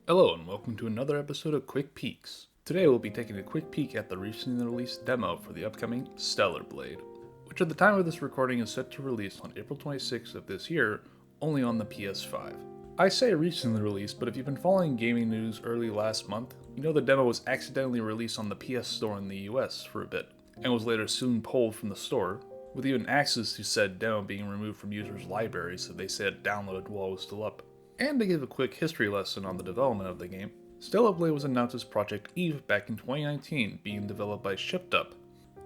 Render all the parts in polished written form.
Hello and welcome to another episode of Quick Peeks. Today we'll be taking a quick peek at the recently released demo for the upcoming Stellar Blade, which at the time of this recording is set to release on April 26th of this year, only on the PS5. I say recently released, but if you've been following gaming news early last month, you know the demo was accidentally released on the PS Store in the US for a bit, and was later soon pulled from the store, with even access to said demo being removed from users' libraries that they said downloaded while it was still up. And to give a quick history lesson on the development of the game, Stellar Blade was announced as Project Eve back in 2019, being developed by Shipped Up,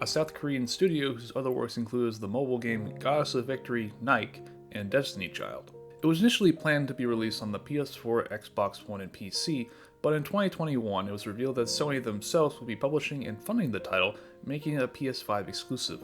a South Korean studio whose other works includes the mobile game Goddess of Victory, Nike, and Destiny Child. It was initially planned to be released on the PS4, Xbox One, and PC, but in 2021 it was revealed that Sony themselves would be publishing and funding the title, making it a PS5 exclusive.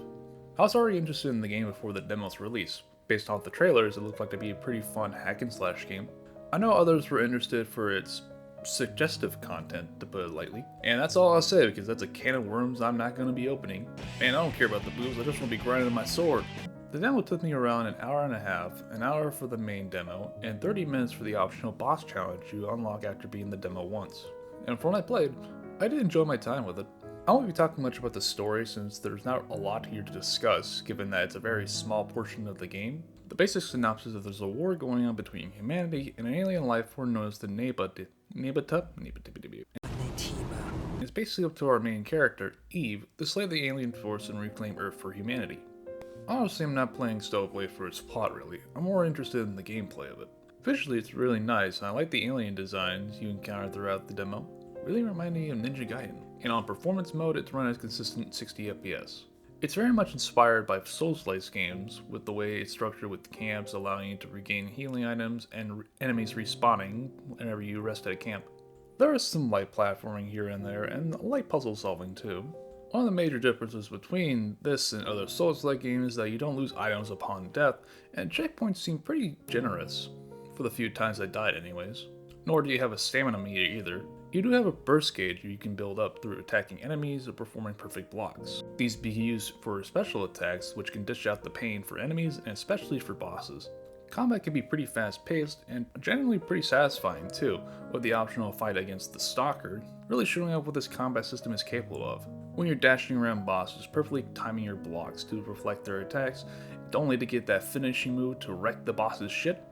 I was already interested in the game before the demo's release. Based off the trailers, it looked like to be a pretty fun hack and slash game. I know others were interested for its suggestive content, to put it lightly, and that's all I'll say because that's a can of worms I'm not going to be opening. Man, I don't care about the boobs, I just want to be grinding my sword. The demo took me around an hour and a half, an hour for the main demo, and 30 minutes for the optional boss challenge you unlock after beating the demo once. And from what I played, I did enjoy my time with it. I won't be talking much about the story since there's not a lot here to discuss, given that it's a very small portion of the game. The basic synopsis is that there's a war going on between humanity and an alien life form known as the Nebatup. It's basically up to our main character, Eve, to slay the alien force and reclaim Earth for humanity. Honestly, I'm not playing Stellar Blade for its plot really, I'm more interested in the gameplay of it. Visually it's really nice, and I like the alien designs you encounter throughout the demo. Really remind me of Ninja Gaiden. And on performance mode, it's run at consistent 60 FPS. It's very much inspired by Souls-like games, with the way it's structured with camps allowing you to regain healing items and enemies respawning whenever you rest at a camp. There is some light platforming here and there, and light puzzle solving too. One of the major differences between this and other Souls-like games is that you don't lose items upon death, and checkpoints seem pretty generous, for the few times I died anyways. Nor do you have a stamina meter either. You do have a burst gauge you can build up through attacking enemies or performing perfect blocks. These be used for special attacks which can dish out the pain for enemies and especially for bosses. Combat can be pretty fast paced and generally pretty satisfying too, with the optional fight against the Stalker really showing off what this combat system is capable of. When you're dashing around bosses, perfectly timing your blocks to reflect their attacks, only to get that finishing move to wreck the boss's shit.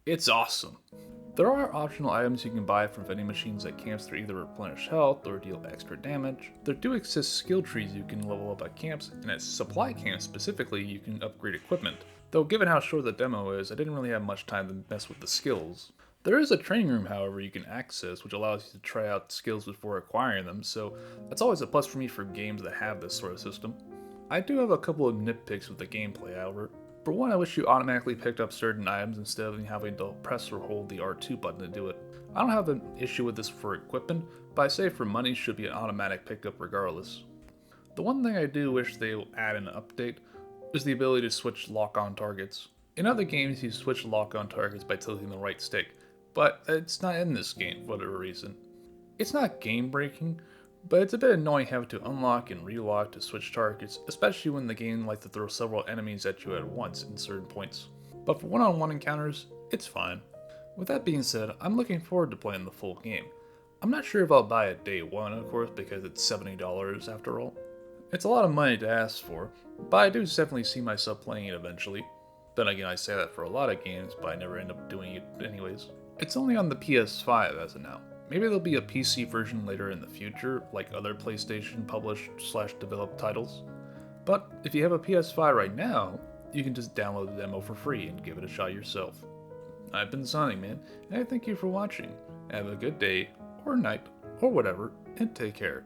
It's awesome. There are optional items you can buy from vending machines at camps to either replenish health or deal extra damage. There do exist skill trees you can level up at camps, and at supply camps specifically you can upgrade equipment. Though given how short the demo is, I didn't really have much time to mess with the skills. There is a training room however you can access which allows you to try out skills before acquiring them, so that's always a plus for me for games that have this sort of system. I do have a couple of nitpicks with the gameplay however. For one, I wish you automatically picked up certain items instead of having to press or hold the R2 button to do it. I don't have an issue with this for equipment, but I say for money should be an automatic pickup regardless. The one thing I do wish they will add in an update is the ability to switch lock-on targets. In other games you switch lock-on targets by tilting the right stick, but it's not in this game for whatever reason. It's not game-breaking, but it's a bit annoying having to unlock and relock to switch targets, especially when the game likes to throw several enemies at you at once in certain points. But for one-on-one encounters, it's fine. With that being said, I'm looking forward to playing the full game. I'm not sure if I'll buy it day one, of course, because it's $70 after all. It's a lot of money to ask for, but I do definitely see myself playing it eventually. Then again, I say that for a lot of games, but I never end up doing it anyways. It's only on the PS5 as of now. Maybe there'll be a PC version later in the future, like other PlayStation published/developed titles. But if you have a PS5 right now, you can just download the demo for free and give it a shot yourself. I've been SonicMan, and I thank you for watching. Have a good day, or night, or whatever, and take care.